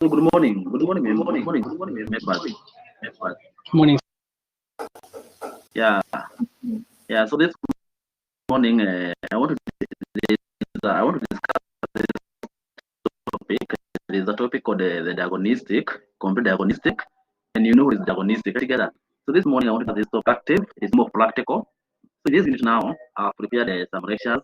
So good morning. Good morning, members. Morning. Yeah, yeah. So this morning, I want to discuss topic. There is a topic called the diagonistic, complete diagonistic, and you know what is diagonistic together. So this morning I want to do this topic active. It's more practical. So this unit now, I've prepared some lectures.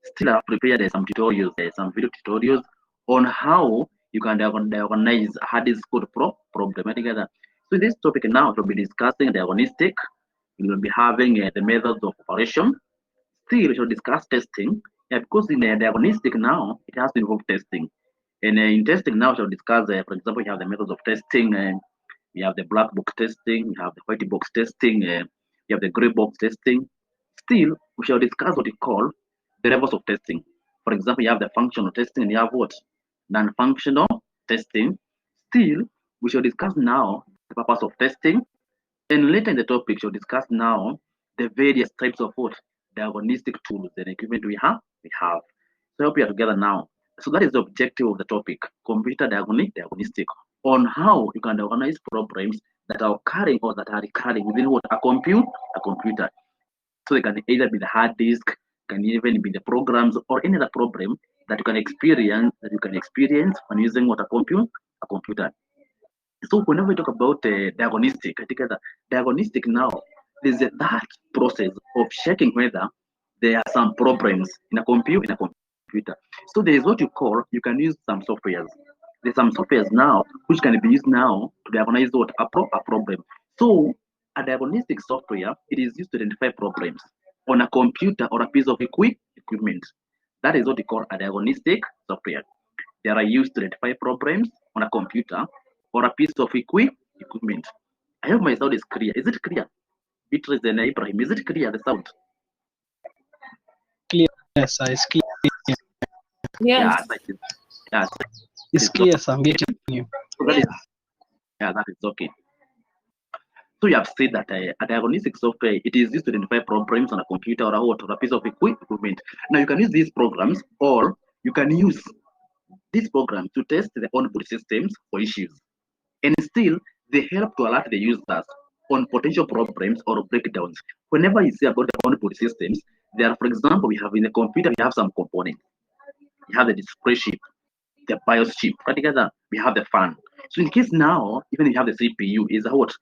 Still, I've prepared some tutorials, some video tutorials on how you can diagonalize hard disk code problem together. So this topic now will be discussing diagonistic. We will be having the methods of operation. Still, we should discuss testing. Yeah, because in diagnostic now, it has to involve testing. And in testing now, we shall discuss, for example, you have the methods of testing. We have the black box testing. We have the white box testing. We have the gray box testing. Still, we shall discuss what we call the levels of testing. For example, you have the functional testing and you have what? Non-functional testing. Still, we shall discuss now the purpose of testing. And later in the topic, we shall discuss now the various types of what? Diagnostic tools and equipment we have. So I hope we are together now. So that is the objective of the topic, computer diagnostic, on how you can diagnose problems that are occurring or that are recurring within what? A computer. So they can either be the hard disk, can even be the programs or any other problem that you can experience when using what? A computer. So whenever we talk about diagnostic, I think that diagnostic now is that process of checking whether there are some problems in a computer. So there is what you call, you can use some softwares. There's some softwares now which can be used now to diagnose what a problem. So a diagnostic software, it is used to identify problems on a computer or a piece of equipment. That is what we call a diagnostic software. They are used to identify problems on a computer or a piece of equipment. I hope my sound is clear. Is it clear? Beatrice and Ibrahim, is it clear, the sound? Clear, sir. It's clear. Yeah, Yes. yeah, It's clear, sir. I'm getting you. so that is okay. So you have said that a diagnostic software, it is used to identify problems on a computer or a piece of equipment. Now you can use these programs, or you can use these programs to test the onboard systems for issues. And still, they help to alert the users on potential problems or breakdowns. Whenever you see about the onboard systems, there are, for example, we have in the computer, we have some components. We have the display chip, the BIOS chip. Right together, we have the fan. So in case now, even if you have the CPU, is what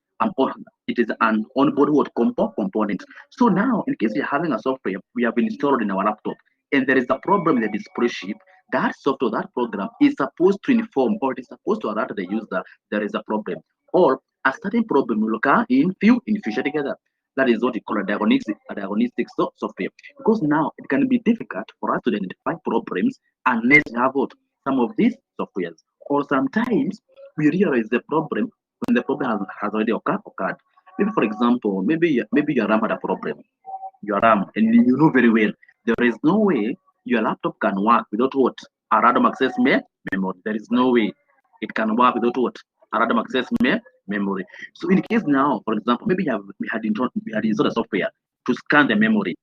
it is an onboard component. So now, in case you're having a software we have installed in our laptop, and there is a problem in the display chip, that software, that program is supposed to inform or it is supposed to alert the user there is a problem, or a certain problem will occur in future together. That is what we call a diagnostic software. Because now it can be difficult for us to identify problems unless we have what? Some of these softwares. Or sometimes we realize the problem when the problem has already occurred. Maybe for example, maybe your RAM had a problem. Your RAM, and you know very well there is no way your laptop can work without what? A random access memory. There is no way it can work without what? A random access memory. So in case now, for example, maybe we had installed a software to scan the memory,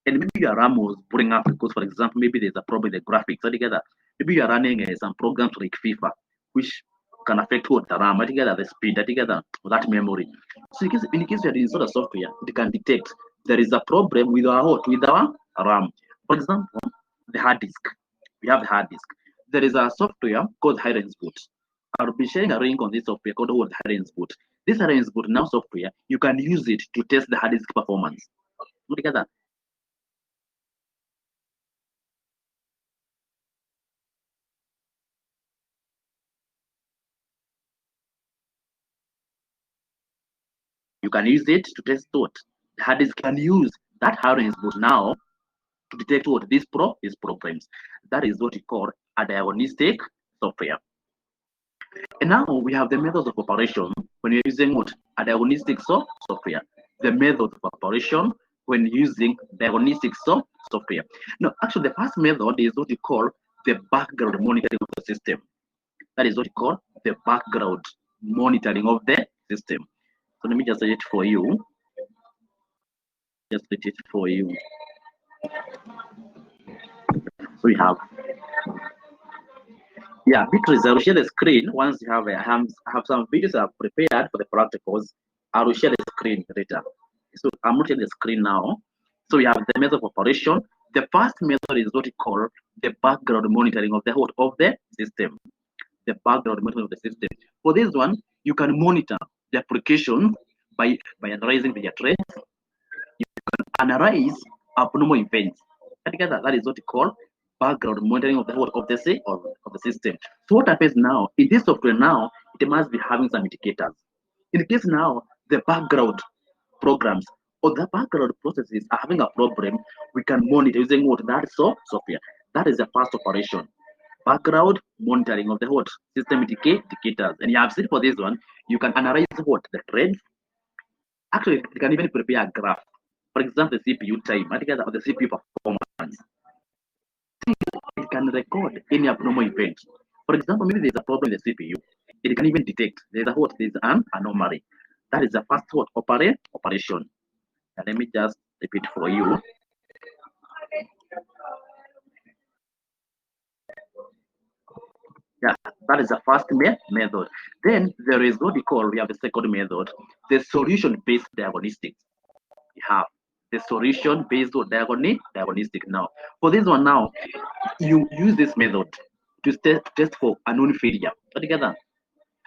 and maybe your RAM was boring up because, for example, maybe there's a problem with the graphics altogether. Maybe you're running some programs like FIFA, which can affect what the RAM altogether, the speed altogether, that memory. So in case you had installed a software, it can detect there is a problem with our RAM. For example, the hard disk. We have the hard disk. There is a software called Boot. I'll be sharing a link on this software called Boot. This Boot now software, you can use it to test the hard disk performance. Together, you can use it to test what the hard disk can use that hardware boot now to detect what these problems. That is what we call a diagnostic software. And now we have the methods of operation when you're using what a diagnostic software. The method of operation when using diagnostic software. Now, actually, the first method is what we call the background monitoring of the system. That is what we call the background monitoring of the system. So let me just say it for you. Just put it for you. So we have Yeah, Beatrice, I will share the screen once you have. I have some videos I've prepared for the practicals. I will share the screen later. So I'm not sharing the screen now. So we have the method of operation. The first method is what we call the background monitoring of the system. The background monitoring of the system. For this one, you can monitor the application by analyzing the trace. You can analyze abnormal events. Together, that is what we call background monitoring of the system. So what happens now in this software now, it must be having some indicators. In case now the background programs or the background processes are having a problem, we can monitor using what that software. That is the first operation. Background monitoring of the what system indicators. And you have seen for this one, you can analyze what the trends. Actually, you can even prepare a graph. For example, the CPU time, together the CPU performance. It can record any abnormal event. For example, maybe there's a problem in the CPU. It can even detect there's an anomaly. That is the first what operation. And let me just repeat for you. Yeah, that is the first method. Then there is what we call, we have the second method, the solution-based diagnostic. We have the solution-based diagnostic now. For this one now, you use this method to test for a known failure. Together.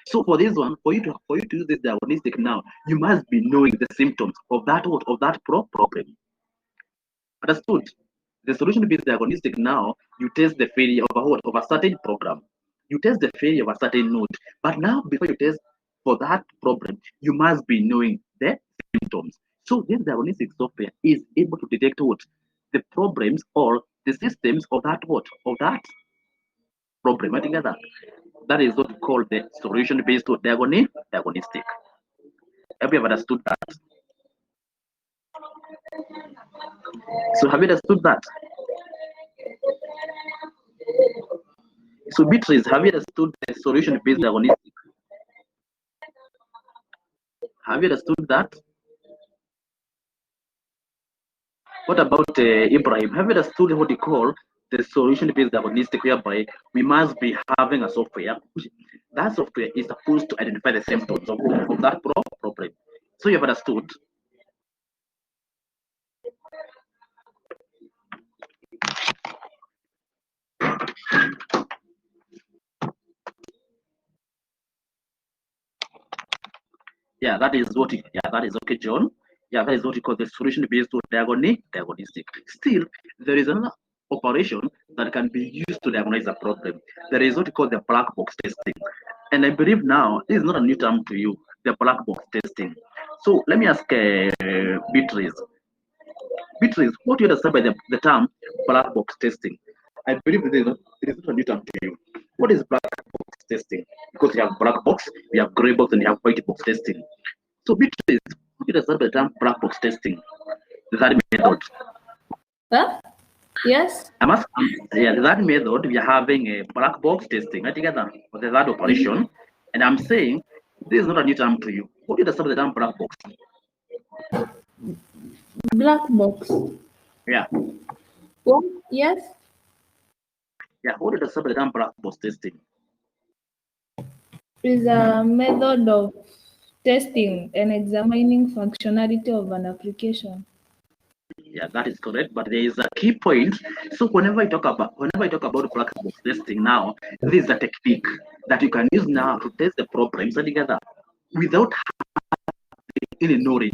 So for this one, for you to use this diagnostic now, you must be knowing the symptoms of that problem. Understood? The solution-based diagnostic now, you test the failure of a certain program. You test the failure of a certain node. But now, before you test for that problem, you must be knowing the symptoms. So this diagnostic software is able to detect what the problems or the systems of that problem together. That is what we call the solution-based diagnostic. Have you ever understood that? So have you understood that? So Beatrice, have you understood the solution-based diagnostic? Have you understood that? What about Ibrahim? Have you understood what we call the solution-based diagnostic, whereby we must be having a software. That software is supposed to identify the symptoms of that problem. So you have understood? Yeah, that is what. That is okay, John. Yeah, that is what we call the solution-based diagnostic. Still, there is another operation that can be used to diagnose a problem. There is what we call the black box testing, and I believe now this is not a new term to you. The black box testing. So let me ask Beatrice. Beatrice, what do you understand by the term black box testing? I believe it is not a new term to you. What is black box testing? Because you have black box, you have gray box, and you have white box testing. So Beatrice, what do you understand by the term black box testing? That method. Huh? Yes. That method, we are having a black box testing together for the third operation. And I'm saying this is not a new term to you. What do you understand by the term black box? Black box. Yeah. What? Yes. Yeah, what do you understand by the term black box testing? Is a method of testing and examining functionality of an application. Yeah, that is correct. But there is a key point. So whenever I talk about black box testing now, this is a technique that you can use now to test the problems together without having any knowledge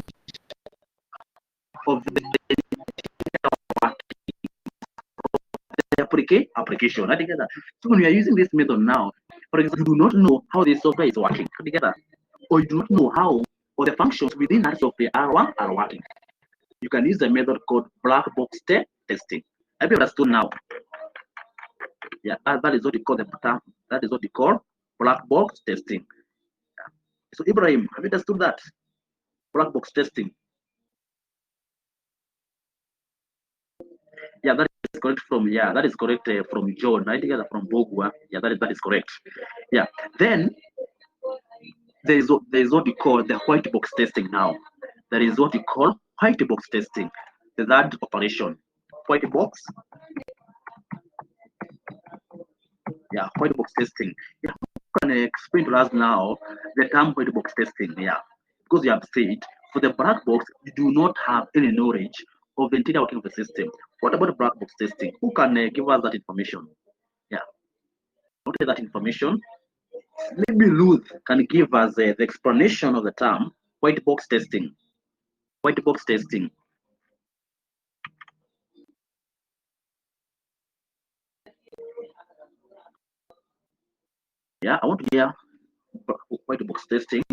of the application together. So when you are using this method now, for example, you do not know how this software is working together, or you do not know how or the functions within that software are working. You can use the method called black box testing. Have you understood now? Yeah, that is what we call that is what we call black box testing. So Ibrahim, have you understood that? Black box testing. Yeah, that is correct from John, right? Together from Bogwa. Yeah, that is correct. Yeah. Then there is what we call the white box testing now. There is what we call white box testing. The third operation. White box Yeah, white box testing. Yeah, who can explain to us now the term white box testing? Yeah, because you have said for the black box, you do not have any knowledge of the interior working of the system. What about black box testing? Who can give us that information? Yeah, what is that information? Maybe Ruth can give us the explanation of the term white box testing. White box testing. Yeah, I want to hear white box testing.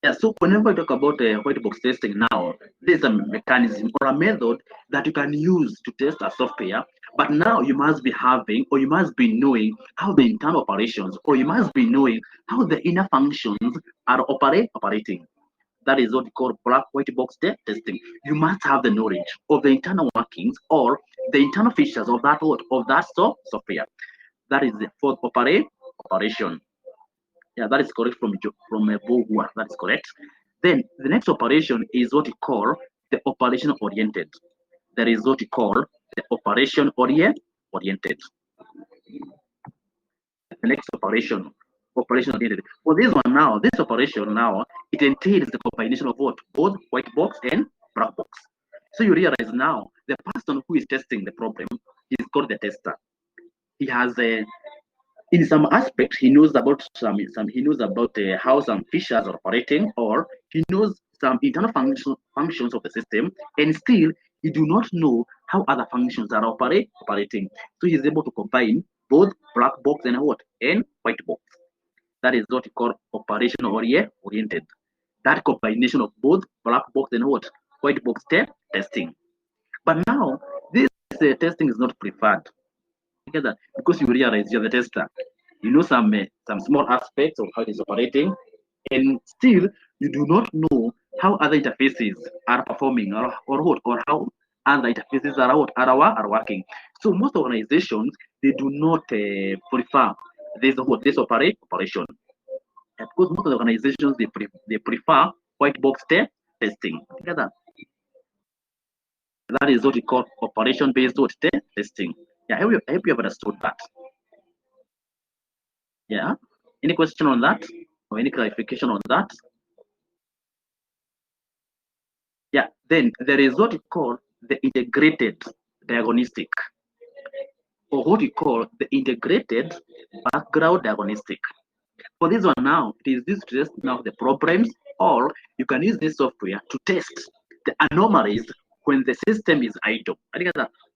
Yeah, so whenever we talk about white box testing now, there's a mechanism or a method that you can use to test a software, but now you must be having or you must be knowing how the internal operations or you must be knowing how the inner functions are operating. That is what we call black white box testing. You must have the knowledge of the internal workings or the internal features of that software. That is for operation. Yeah, that is correct from Bohua. That is correct. Then the next operation is what we call the operation oriented. That is what we call the operation oriented. The next operation oriented. For this one now, this operation now, it entails the combination of what? Both white box and black box. So you realize now the person who is testing the problem is called the tester. He has a in some aspects he knows about some he knows about how some features are operating or he knows some internal functions of the system and still he do not know how other functions are operating, so he's able to combine both black box and what and white box. That is what we call operation oriented. That combination of both black box and what white box testing. But now this testing is not preferred together because you realize you're the tester. You know some small aspects of how it is operating, and still you do not know how other interfaces are performing or what or how other interfaces are working. So most organizations they do not prefer this operation. Because most of the organizations they prefer white box testing together. That is what we call operation based testing. Yeah, I hope you have understood that. Yeah. Any question on that or any clarification on that? Yeah. Then there is what we call the integrated diagnostic, or what we call the integrated background diagnostic. For this one now, it is this to test now the problems, or you can use this software to test the anomalies when the system is idle,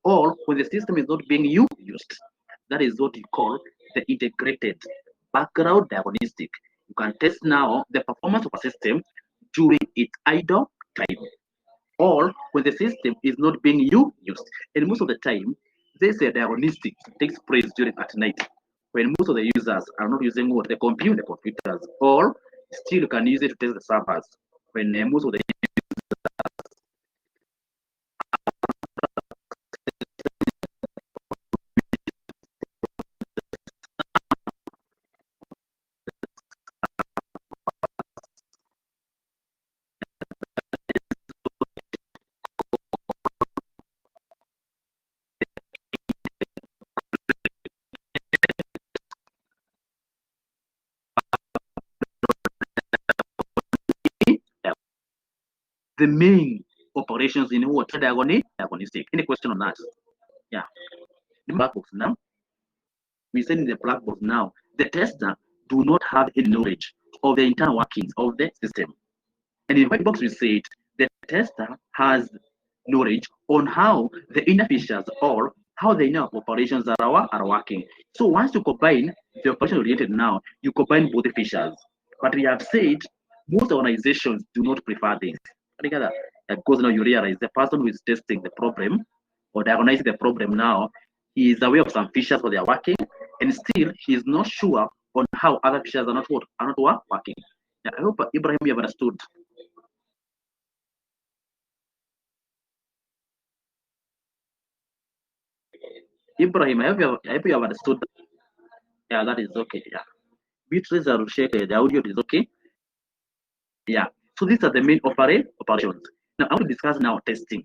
or when the system is not being used. That is what we call the integrated background diagnostic. You can test now the performance of a system during its idle time, or when the system is not being used. And most of the time, this diagnostic takes place during at night when most of the users are not using what the computers, or still you can use it to test the servers when most of the main operations in what diagnostic. Any question on that? Yeah. The black box now. We said in the black box now, the tester do not have any knowledge of the internal workings of the system. And in the white box, we said the tester has knowledge on how the inner features or how the inner operations are working. So once you combine the operation oriented now, you combine both the features. But we have said most organizations do not prefer this. Together, because now you realize the person who is testing the problem or diagnosing the problem now, he is aware of some features that they are working, and still he is not sure on how other features are not working. Yeah, I hope Ibrahim you have understood. Ibrahim, I hope you have understood. Yeah, that is okay. Yeah. Beatrice Arusheke, the audio is okay. Yeah. So these are the main operations. Now I want to discuss now testing.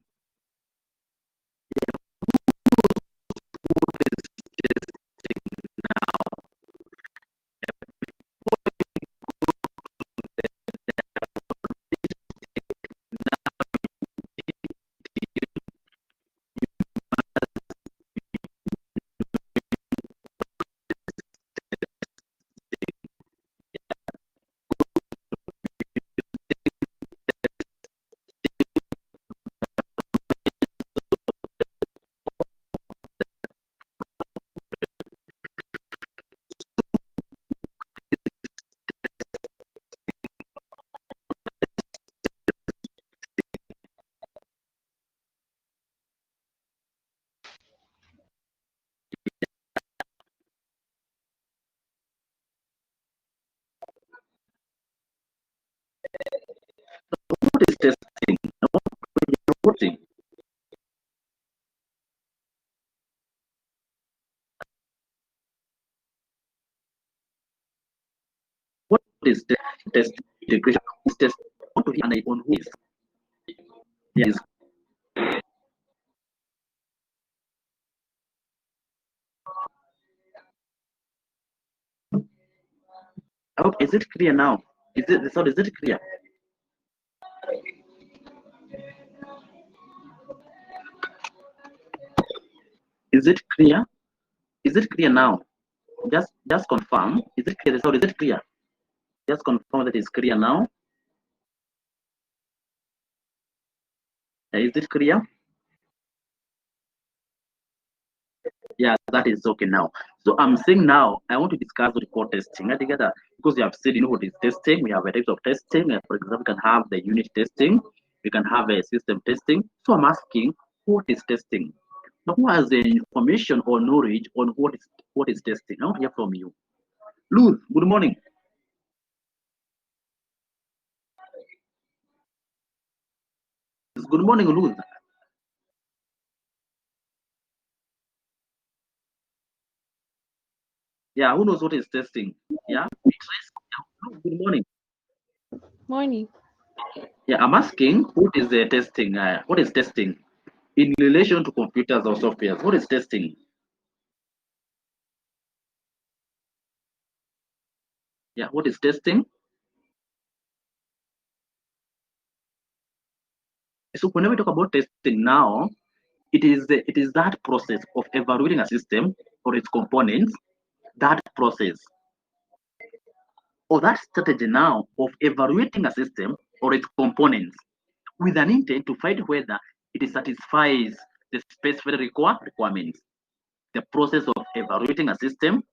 testing? I want to hear voting. What is test integration? Is test I want to hear on who is? Yes. I hope, is it clear now? Is it the sound? Is it clear? Is it clear? Is it clear now? Just confirm. Is it clear? The sound, is it clear? Just confirm that it's clear now. Is it clear? Yeah, that is okay now. So I'm saying now I want to discuss what we call testing together, because you have said what is testing. We have a types of testing. For example, we can have the unit testing, we can have a system testing. So I'm asking, what is testing? Now, who has the information or knowledge on what is testing? I want to hear from you. Luz, good morning. Good morning, Luz. Yeah, who knows what is testing? Yeah, good morning. Morning. Yeah, I'm asking, what is the testing? What is testing in relation to computers or softwares? What is testing? Yeah, what is testing? So whenever we talk about testing now, it is that process of evaluating a system or its components, that process or that strategy now of evaluating a system or its components with an intent to find whether it satisfies the specified requirements. The process of evaluating a system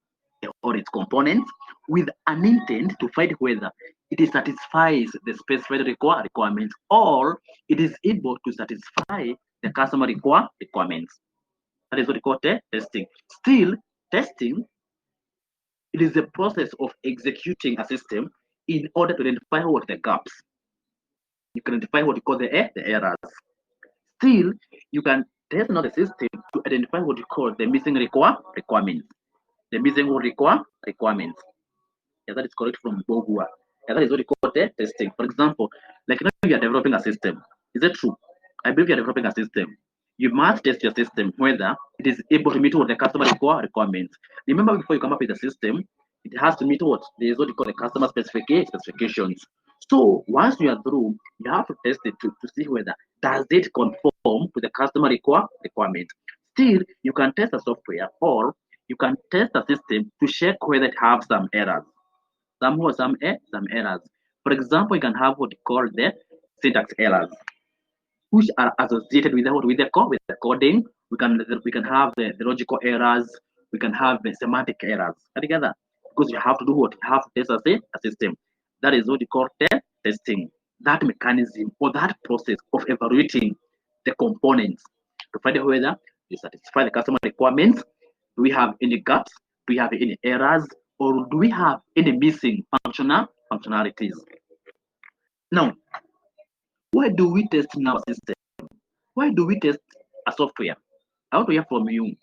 or its components with an intent to find whether it satisfies the specified requirements or it is able to satisfy the customer requirements. That is what we call testing. Still, testing, it is the process of executing a system in order to identify what the gaps. You can identify what you call the errors. Still, you can test another system to identify what you call the missing requirements. The missing requirements. Yeah, that is correct from Bogua. Yeah, that is what we call the testing. For example, like now you are developing a system. Is that true? I believe you are developing a system. You must test your system whether it is able to meet what the customer requirements. Remember, before you come up with a system, it has to meet what there is what you call the customer specifications. So once you are through, you have to test it to see whether does it conform to the customer requirement. Still, you can test a software or you can test a system to check whether it has some errors. Some errors. For example, you can have what you call the syntax errors, which are associated with the coding. We can have the logical errors. We can have the semantic errors together, because you have to do what you have to test as a system. That is what you call testing. That mechanism or that process of evaluating the components to find out whether you satisfy the customer requirements. Do we have any gaps? Do we have any errors? Or do we have any missing functionalities? Now, why do we test in our system? Why do we test a software? I want to hear from you.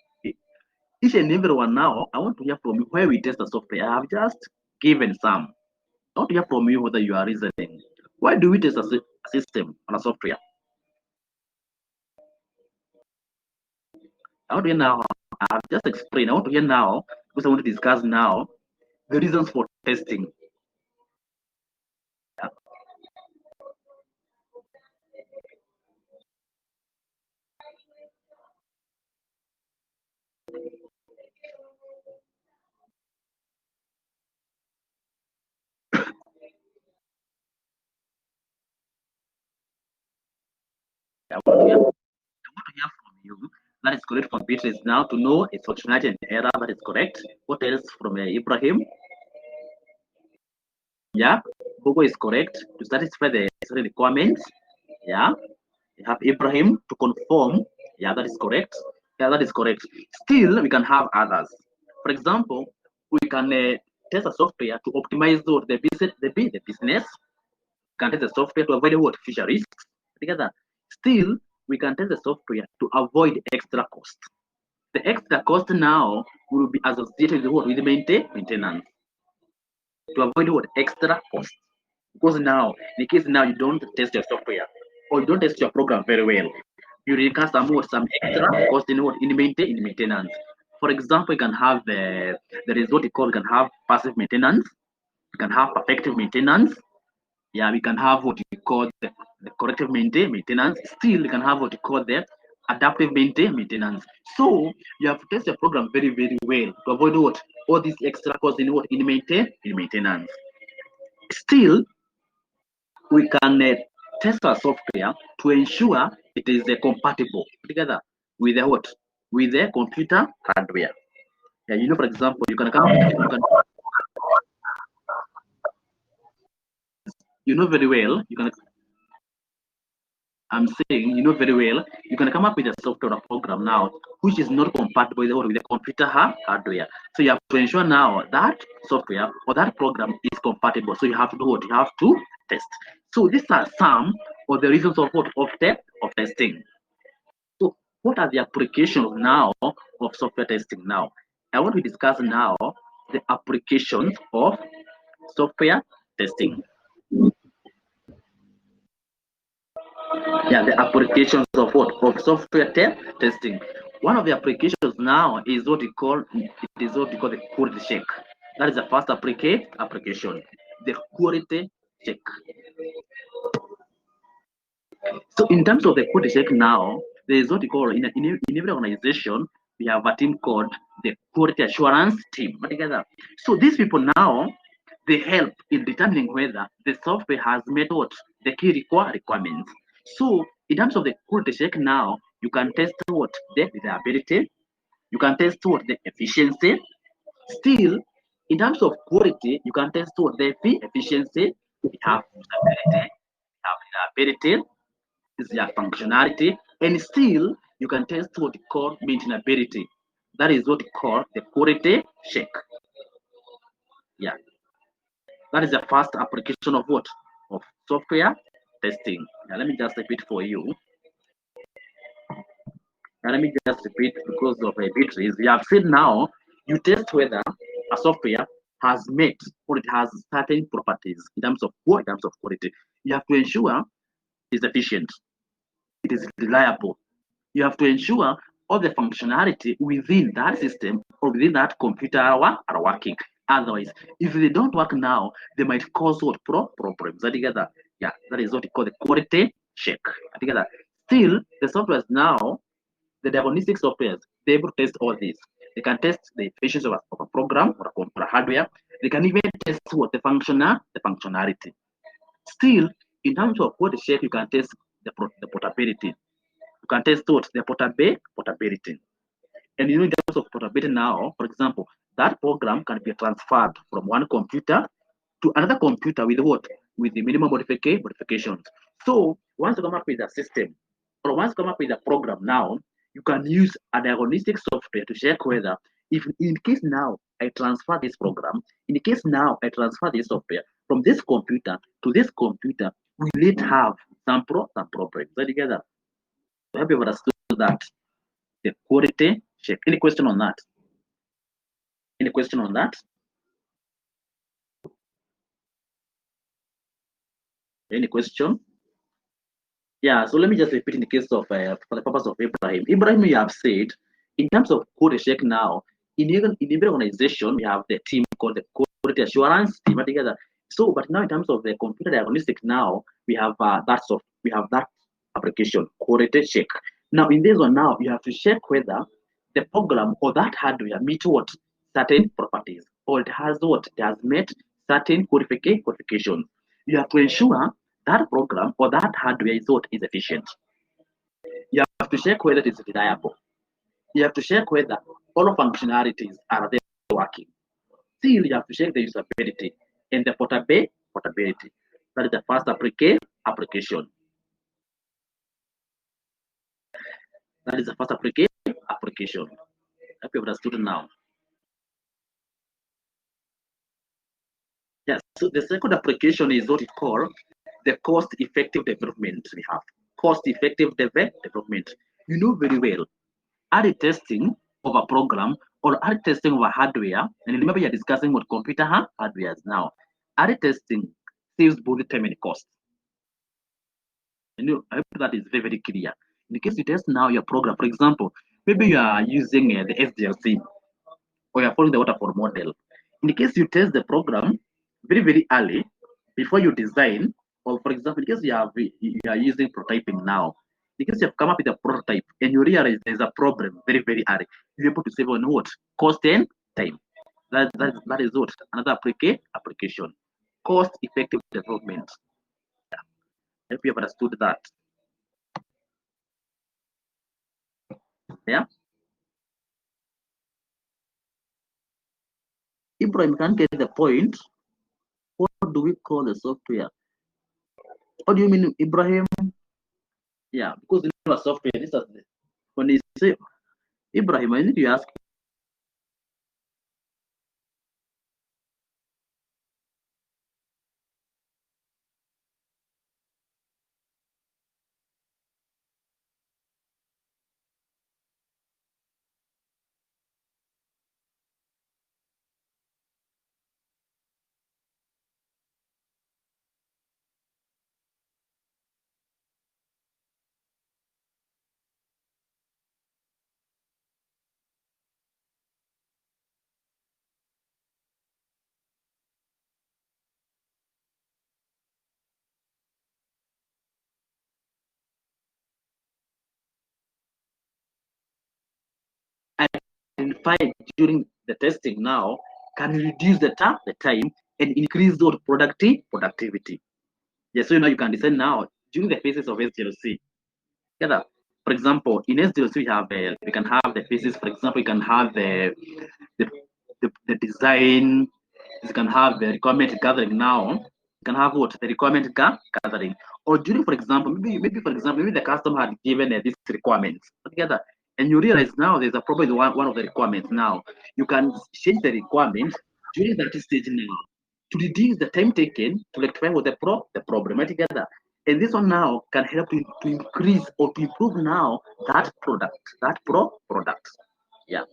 Each and everyone now, I want to hear from you why we test the software. I have just given some. I want to hear from you whether you are reasoning. Why do we test a system on a software? I want to hear now. I have just explained. I want to hear now, because I want to discuss now the reasons for testing. I want to hear from you. That is correct from Beatrice now to know its functionality and error. That is correct. What else from Ibrahim? Yeah, Google is correct to satisfy the requirements. Yeah, you have Ibrahim to conform. Yeah, that is correct. Yeah, that is correct. Still, we can have others. For example, we can test a software to optimize the business can test the software to avoid what? Future risks. Together. Still, we can test the software to avoid extra cost. The extra cost now will be associated with what? With maintenance. To avoid what? Extra cost. Because now, in case now you don't test your software or you don't test your program very well, you incur some extra cost in what? In maintenance. For example, you can have there is what you call, you can have passive maintenance, you can have effective maintenance. Yeah, we can have what you call the corrective maintenance. Still, you can have what you call the adaptive maintenance. So you have to test your program very, very well to avoid what? All these extra costs in what? In maintenance. Still, we can test our software to ensure it is compatible together with the what? With the computer hardware. Yeah, for example, you can come, very well, I'm saying, very well, you can come up with a software or program now which is not compatible with the computer hardware. So you have to ensure now that software or that program is compatible. So you have to do what? You have to test. So these are some of the reasons of what? Of testing. So what are the applications now of software testing now? I want to discuss now the applications of software testing. Yeah, the applications of what? Of software testing. One of the applications now is what we call the quality check. That is the first application, the quality check. So in terms of the quality check now, there is what we call in every organization, we have a team called the quality assurance team. Together. So these people now, they help in determining whether the software has met what? The key requirements. So in terms of the quality check now, you can test what? The reliability. You can test what? The efficiency. Still, in terms of quality, you can test what? The efficiency. We have usability, we have reliability, is their functionality, and still you can test what you call maintainability. That is what you call the quality check. Yeah, that is the first application of what? Of software testing. Now let me just repeat for you. Now let me just repeat because of a bit is we have said now you test whether a software has met or it has certain properties in terms of what, in terms of quality. You have to ensure it's efficient, it is reliable. You have to ensure all the functionality within that system or within that computer are working. Otherwise, if they don't work now, they might cause what problems. Together, yeah, that is what we call the quality check. Together, still the software now, the diagnostic software, they able to test all these. They can test the efficiency of a program or a hardware. They can even test what the functionality. Still, in terms of quality check, you can test the portability. You can test what? The portability. And in terms of portability now, for example, that program can be transferred from one computer to another computer with what? With the minimum modifications. So once you come up with a system, or once you come up with a program now, you can use a diagnostic software to check whether, if in case now I transfer this program, in case now I transfer this software from this computer to this computer, will it have some problems? Together. I hope you understood that. The quality check. Any question on that? Any question on that? Any question? Yeah, so let me just repeat in the case of, for the purpose of Ibrahim. Ibrahim, you have said, in terms of quality check now, in every organization, we have the team called the quality assurance team together. So, but now in terms of the computer diagnostic now, we have that application, quality check. Now, in this one now, you have to check whether the program or that hardware meet what? Certain properties, or it has what? It has met certain qualifications. You have to ensure that program or that hardware is what? Is efficient. You have to check whether it is reliable. You have to check whether all functionalities are there working. Still, you have to check the usability and the portability. That is the first application. That is the first application. Hope you understood now. Yes, so the second application is what we call the cost-effective development we have. Cost-effective development. You know very well, are testing of a program or are testing of a hardware, and remember you're discussing what computer hardware is now. Are testing saves both time and cost. And I hope that is very, very clear. In case you test now your program, for example, maybe you are using the SDLC or you're following the waterfall model. In case you test the program very, very early before you design, or for example, in case you are using prototyping now, in case you have come up with a prototype and you realize there's a problem very, very early, you're able to save on what? Cost and time. That is what? Another application. Cost effective development. Yeah. I hope you have understood that. Yeah. Ibrahim can't get the point. What do we call the software? What do you mean, Ibrahim? Yeah, because in our software, this is when you say Ibrahim, I need to ask. Identify during the testing now can reduce the time and increase the productivity. Yes, so now you can design now during the phases of SDLC. Together, for example, in SDLC we can have the phases. For example, you can have the design. You can have the requirement gathering now. You can have what the requirement gathering, or during, for example, maybe for example, maybe the customer had given these requirements together, and you realize now there's a problem with one of the requirements. Now you can change the requirement during that stage now to reduce the time taken to rectify what the problem together. And this one now can help to increase or to improve now that product. Yeah.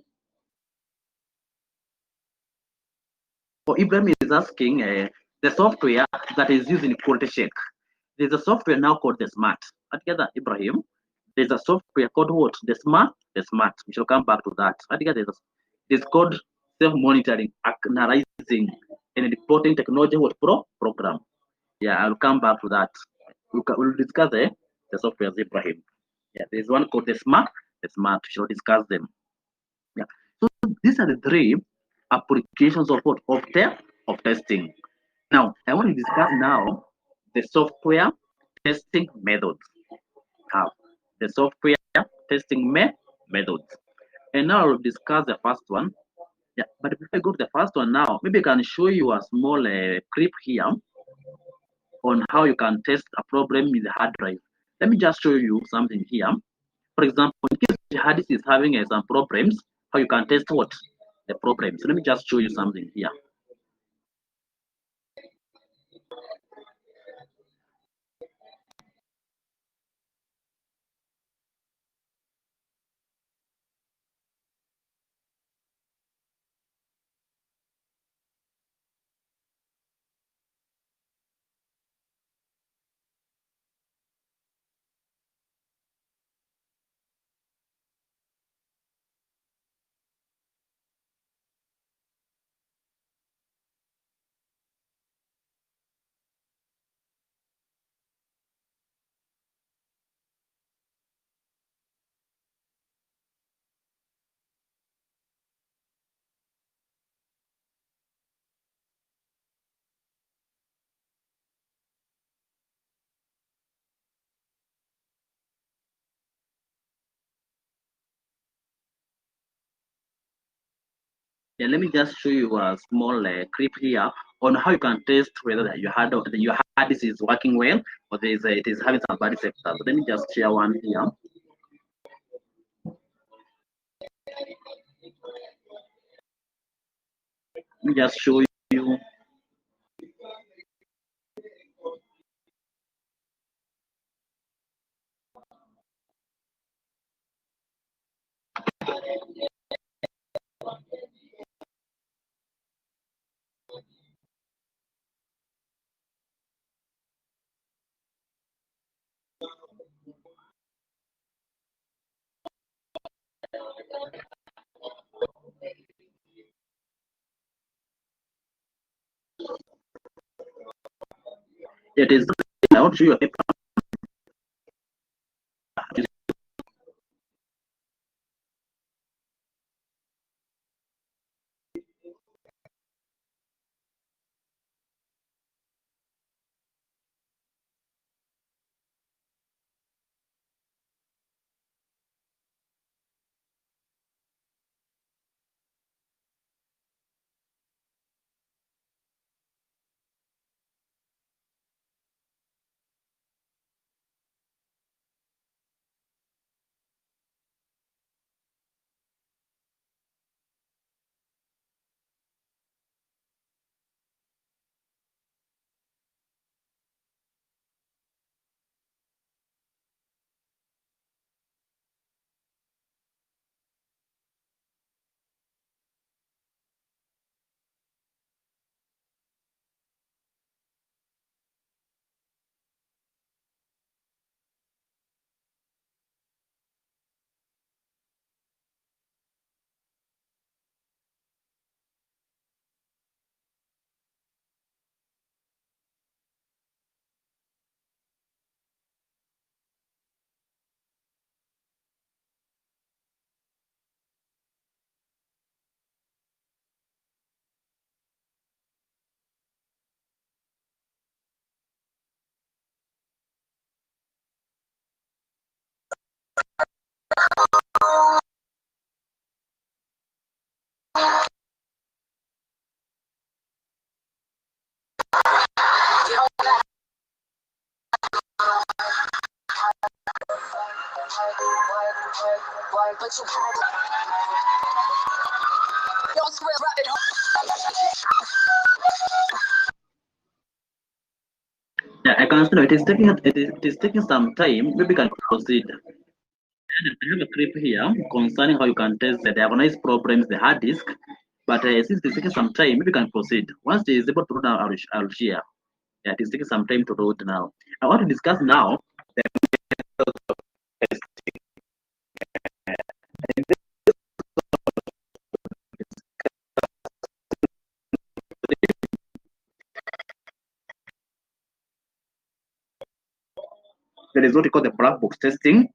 So Ibrahim is asking the software that is used in quality check. There's a software now called the Smart. Together, Ibrahim, there's a software called what? The Smart. We shall come back to that. Together, it's called self-monitoring, analyzing, and reporting technology what program. Yeah, I'll come back to that. We'll discuss the software, Ibrahim. Yeah, there's one called the Smart. The Smart. We shall discuss them. Yeah. So these are the three applications of what of testing. Now I want to discuss now the software testing methods. The software testing methods. And now I'll discuss the first one. Yeah, but before I go to the first one now, maybe I can show you a small clip here on how you can test a problem with the hard drive. Let me just show you something here. For example, in case the hard disk is having some problems, how you can test what? The problem. So let me just show you something here. Yeah, let me just show you a small clip here on how you can test whether your hard disk is working well or it is having some bad sectors. So let me just share one here. Let me just show you. It is. I want to show you a paper. Yeah, I can see it is taking some time. Maybe we can proceed. I have a clip here concerning how you can test the diagonized problems, the hard disk. But since it's taking some time, maybe we can proceed. Once it is able to load now, I'll share. Yeah, it is taking some time to load now. I want to discuss now the methods of testing. There is what we call the black box testing.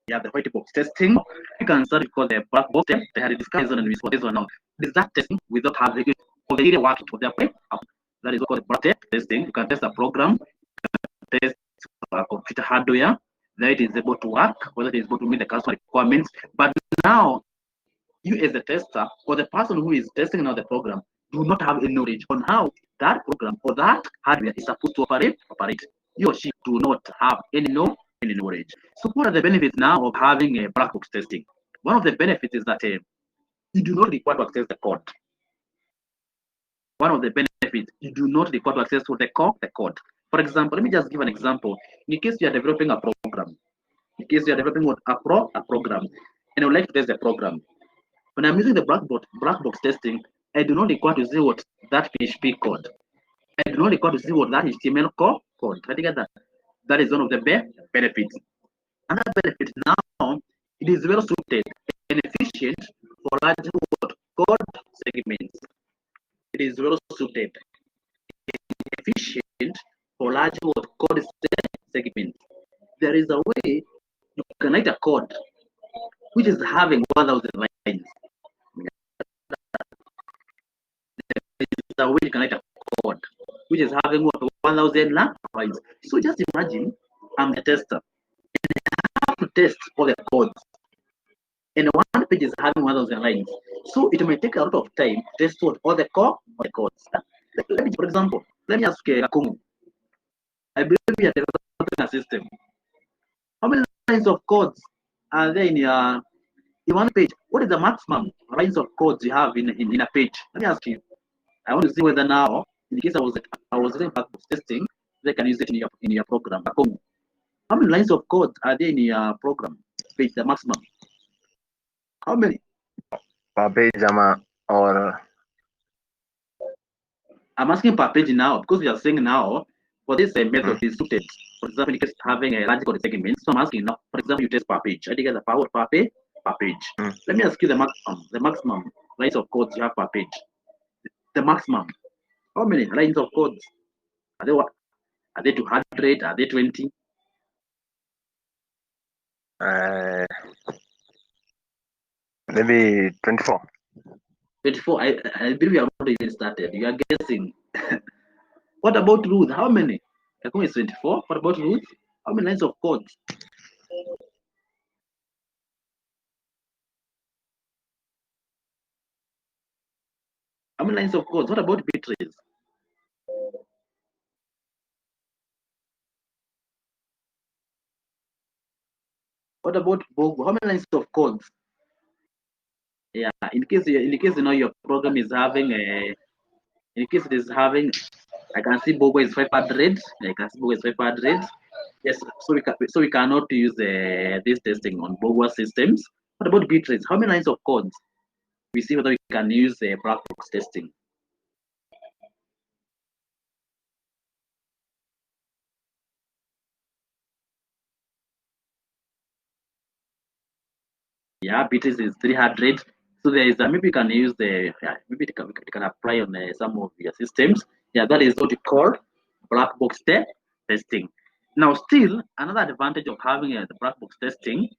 You have the white box testing. You can start with the black box test. They had discussed on this one now. Is that testing without having it already worked for their way? That is what called the black testing. You can test a program, test a computer hardware, that it is able to work, whether it is able to meet the customer requirements. But now, you as the tester or the person who is testing now the program do not have any knowledge on how that program or that hardware is supposed to operate. He or she do not have any knowledge. So what are the benefits now of having a black box testing? One of the benefits is that you do not require to access the code. One of the benefits, you do not require to access the code. For example, let me just give an example. In case you are developing a program, in case you are developing a program, and you would like to test the program, when I'm using the black box testing, I do not require to see what that PHP code. I do not require to see what that HTML code. I think that is one of the benefits. Another benefit now, it is well suited and efficient for large code segments. It is well suited and efficient for large code segments. There is a way you can write a code which is having 1,000 lines. The way you can write a code which is having what 1,000 lines. So just imagine I'm the tester and I have to test all the codes, and one page is having 1,000 lines. So it may take a lot of time to test all the codes. Let me, for example, let me ask Akumu. I believe you are developing a system. How many lines of codes are there in one page? What is the maximum lines of codes you have in a page? Let me ask you. I want to see whether now, in case I was doing black box testing, they can use it in your program. How many lines of code are there in your program? Page the maximum. How many? Per page, or I'm asking per page now because we are saying now for this method is suited. For example, in case having a large code segment, so I'm asking now. For example, you test per page. I think the power per page. Let me ask you the maximum lines of codes you have per page. The maximum. How many lines of codes? Are they 200? Are they 20? Maybe 24. 24. I believe you are not even started. You are guessing. What about Ruth? How many? Ekong is 24. What about Ruth? How many lines of code? How many lines of code? What about Beatrice? What about Bogo? How many lines of code? Yeah, in case you know your program is having a, in case it is having, I can see Bogo is 500. I can see Bogo is 500. Yes, so we cannot use this testing on Bogo systems. What about Beatrice? How many lines of code? We see whether we can use black box testing. Yeah, Beatrice is 300. So there is maybe you can use the, maybe it can apply on some of your systems. Yeah, that is what we call black box testing. Now, still another advantage of having the black box testing,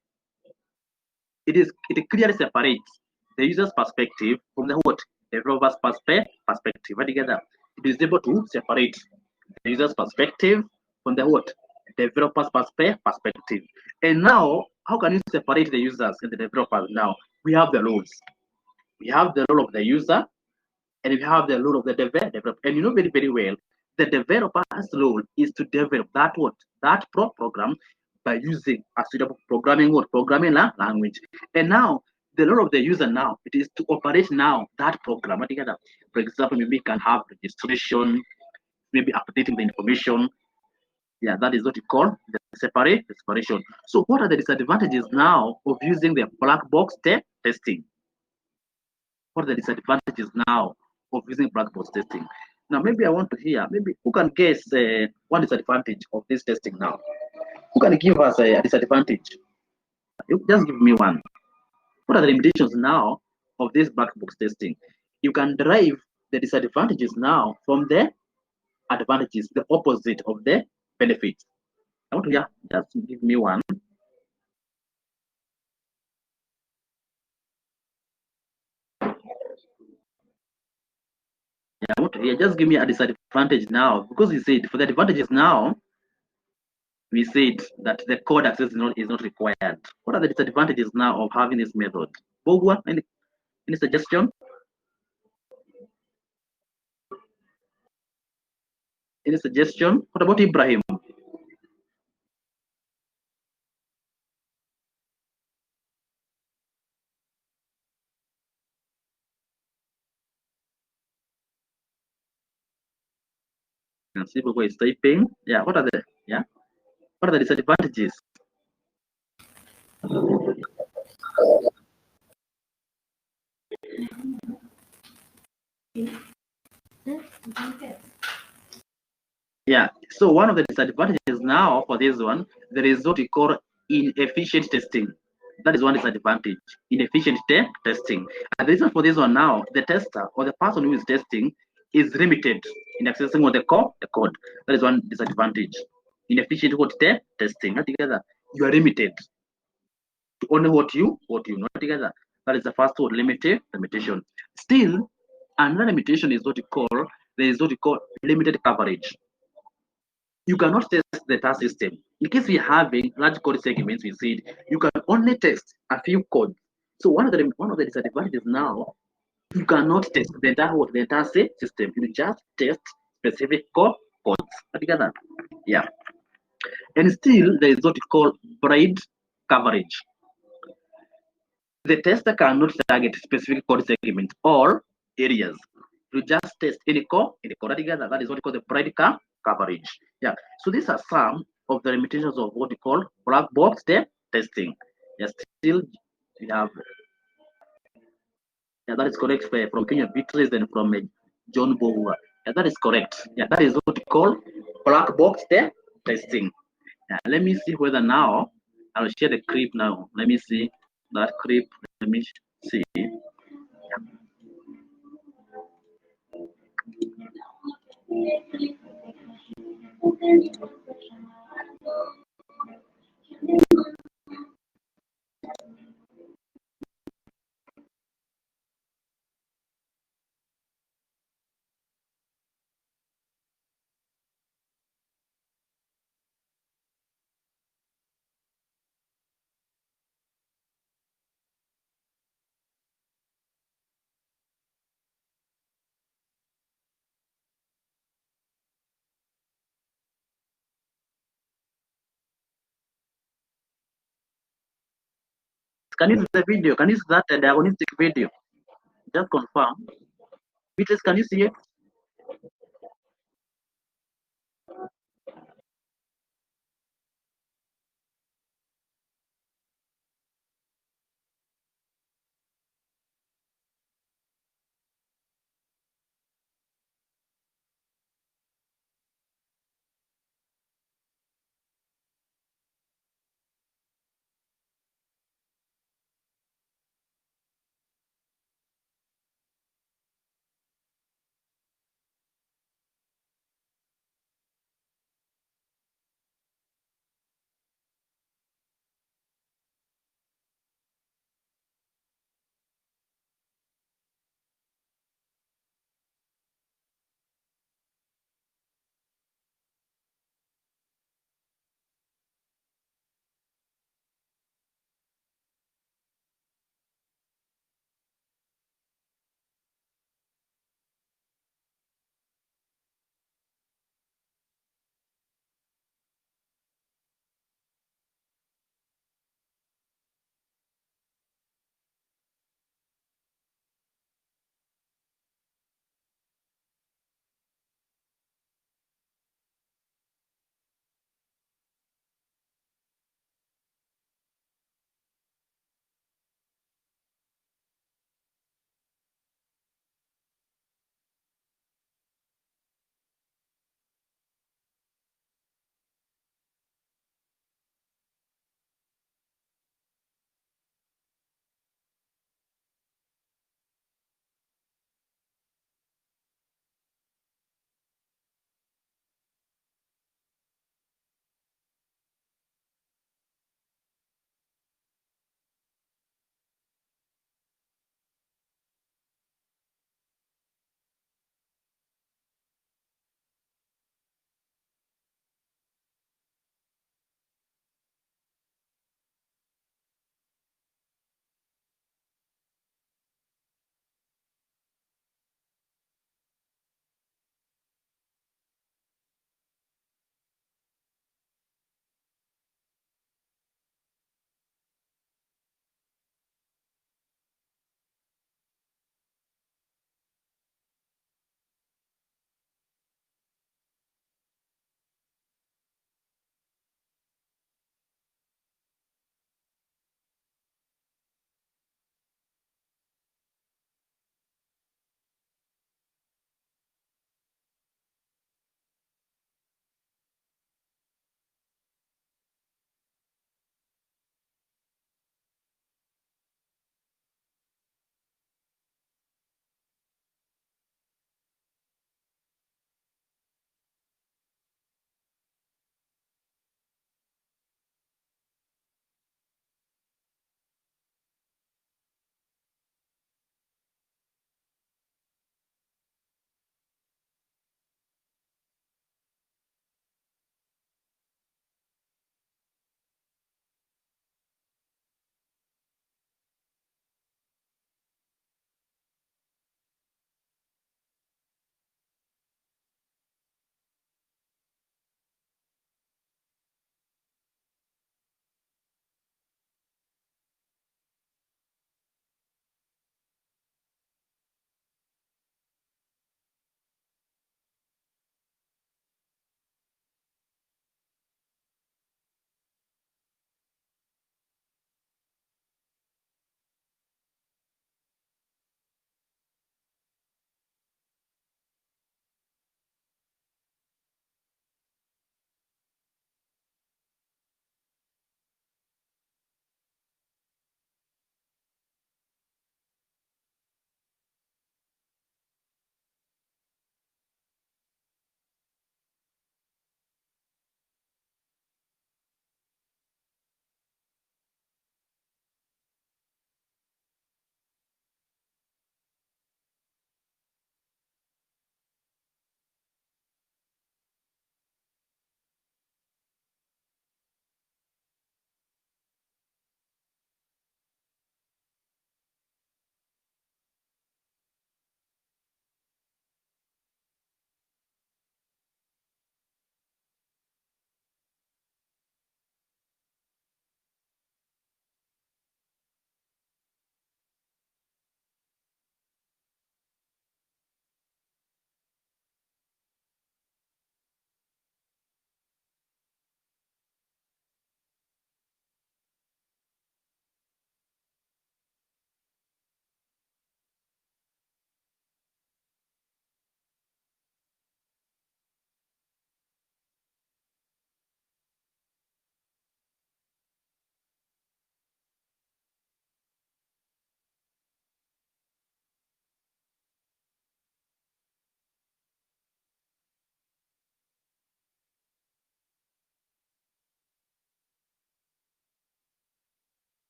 it clearly separates the user's perspective from the what developer's perspective. Together, it is able to separate the user's perspective from the what developer's perspective. And now, how can you separate the users and the developers? Now we have the roles. We have the role of the user, and we have the role of the developer. And you know very, very well, the developer's role is to develop that program by using a suitable programming language. And now the role of the user now, it is to operate now that program together. For example, maybe you can have registration, maybe updating the information. Yeah, that is what we call the separation. So what are the disadvantages now of using the black box testing? What are the disadvantages now of using black box testing? Now, maybe I want to hear, maybe who can guess one disadvantage of this testing now? Who can give us a disadvantage? You just give me one. What are the limitations now of this black box testing? You can derive the disadvantages now from the advantages, the opposite of the benefits. I want to hear, just give me one. Yeah, I want to hear, just give me a disadvantage now, because you said for the advantages now, we said that the code access is not required. What are the disadvantages now of having this method? Bogwa, any suggestion? Any suggestion? What about Ibrahim? You can see Bogwa is typing. Yeah, what are the disadvantages? Yeah, so one of the disadvantages now for this one, there is what we call inefficient testing. That is one disadvantage, inefficient testing. And the reason for this one now, the tester or the person who is testing is limited in accessing what the code. That is one disadvantage. Inefficient testing. Not together. You are limited to only what you know together. That is the first word, limitation. Still, another limitation is what we call, limited coverage. You cannot test the entire system. In case we're having large code segments, we said you can only test a few codes. So one of the disadvantages now, you cannot test the entire system. You just test specific codes together. Yeah. And still there is what we call broad coverage. The tester cannot target specific code segments or areas. You just test any code together. That is what we call the broad coverage. Yeah. So these are some of the limitations of what we call black box testing. Yeah, still we have, yeah, that is correct from Kenya Beatrice and from John Bohua. Yeah, that is correct. Yeah, that is what we call black box testing. Yeah, let me see whether now I'll share the clip now. Let me see that clip. Let me see. Can you see the video? Can you see that diagnostic video? Just confirm. Beatrice, can you see it?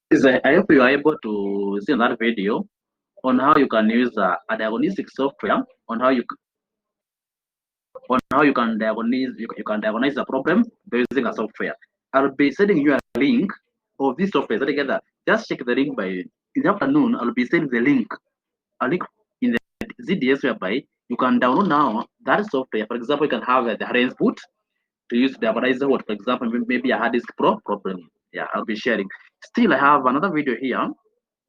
I hope you are able to see that video on how you can use a diagnostic software on how you can diagnose the problem by using a software. I'll be sending you a link of this software together. Just check the link by in the afternoon. I'll be sending a link in the ZDS whereby you can download now that software. For example, you can have the hardware boot to use the diagonizer. What, for example, maybe a hard disk problem. Yeah, I'll be sharing. Still, I have another video here.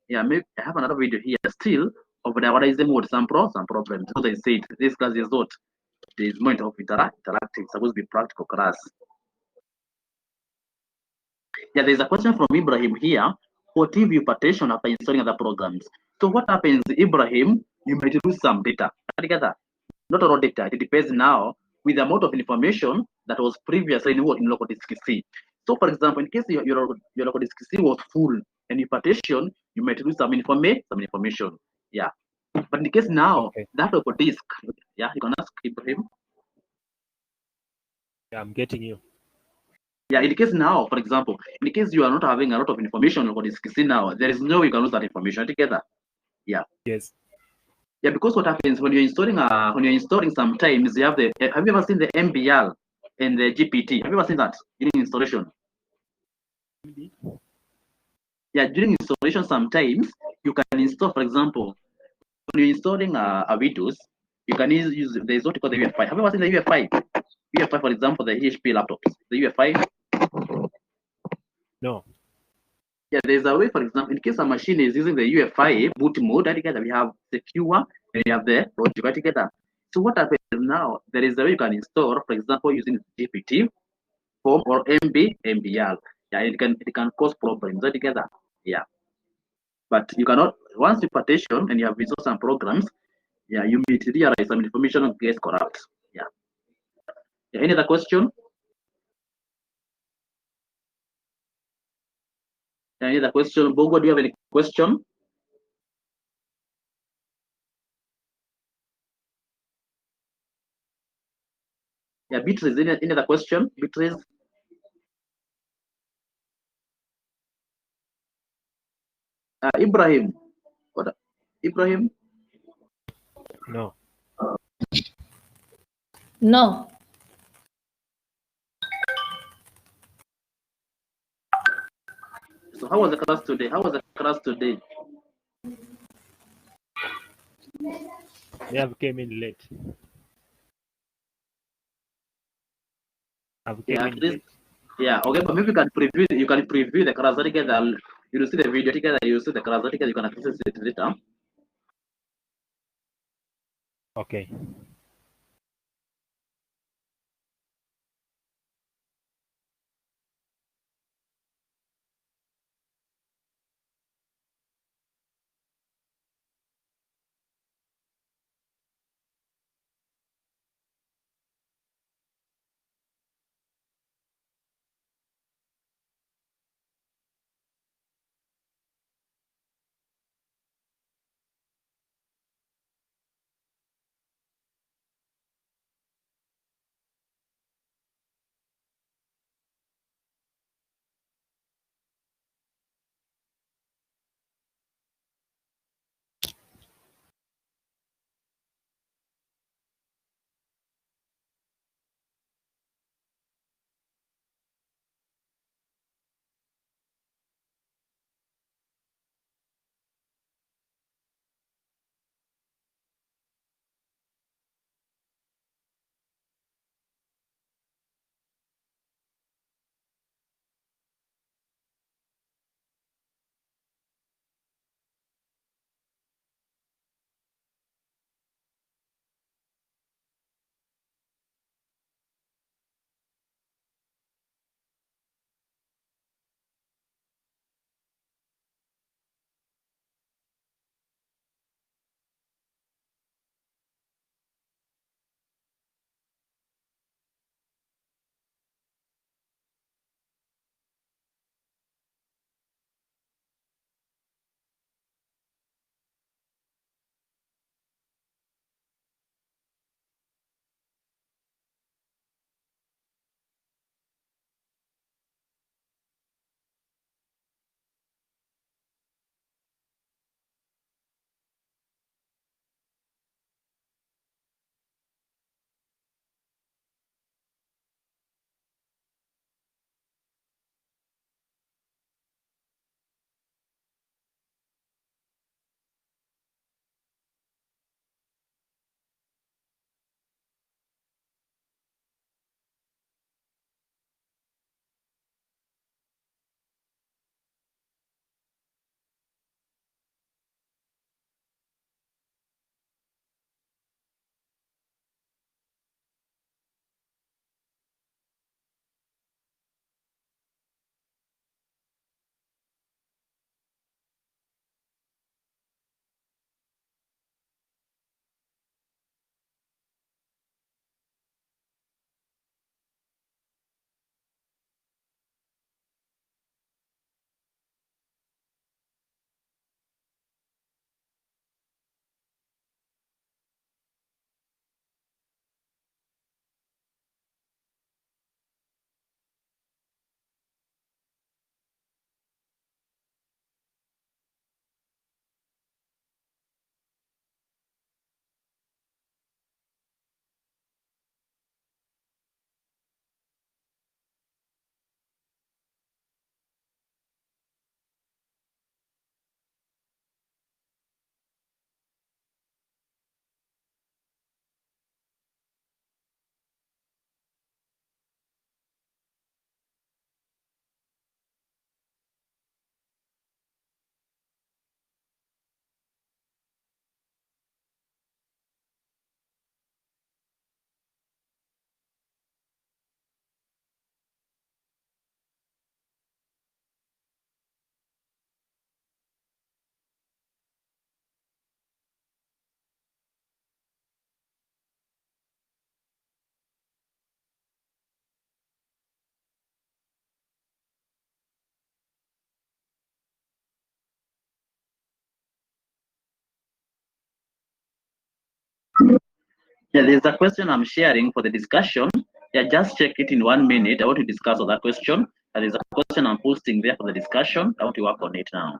Yeah, maybe I have another video here still of diagnosing what some problems. Because I said this class is not there is moment of interactive. It's supposed to be practical class. Yeah, there's a question from Ibrahim here. What if you partition after installing other programs? So what happens, Ibrahim? You might lose some data. Together, not all data. It depends now with the amount of information that was previously in local disk C. So, for example, in case your local disk C was full and you partition, you might lose some information. Yeah, but in case now that local disk, yeah, you can ask Ibrahim. Yeah, I'm getting you. Yeah, in case now, for example, in case you are not having a lot of information on what is kissing now, there is no way you can lose that information together. Yeah. Yes. Yeah, because what happens when you're installing sometimes you have you ever seen the MBL and the GPT? Have you ever seen that during installation? Yeah, during installation sometimes you can install, for example, when you're installing a Windows, you can use there's what you call the UEFI. Have you ever seen the UEFI? UEFI, for example, the HP laptops, the UEFI. No. Yeah, there's a way, for example, in case a machine is using the UEFI boot mode, together we have secure and we have the logic together. So what happens now? There is a way you can install, for example, using GPT, form or MBL. Yeah, it can cause problems together. Yeah, but you cannot once you partition and you have installed some programs. Yeah, you may realize some information gets corrupt. Yeah. Yeah. Any other question? Any other question? Bogo, do you have any question? Yeah, Beatrice, any other question? Beatrice? Ibrahim. What? Ibrahim? No. No. So how was the class today? They have came in late. Yeah, okay, but maybe you can preview the class together. You'll see the video together, you'll see the class together, you can access it later. Okay. Yeah, there's a question I'm sharing for the discussion. Yeah, just check it in 1 minute. I want to discuss on that question. And there's a question I'm posting there for the discussion. I want to work on it now.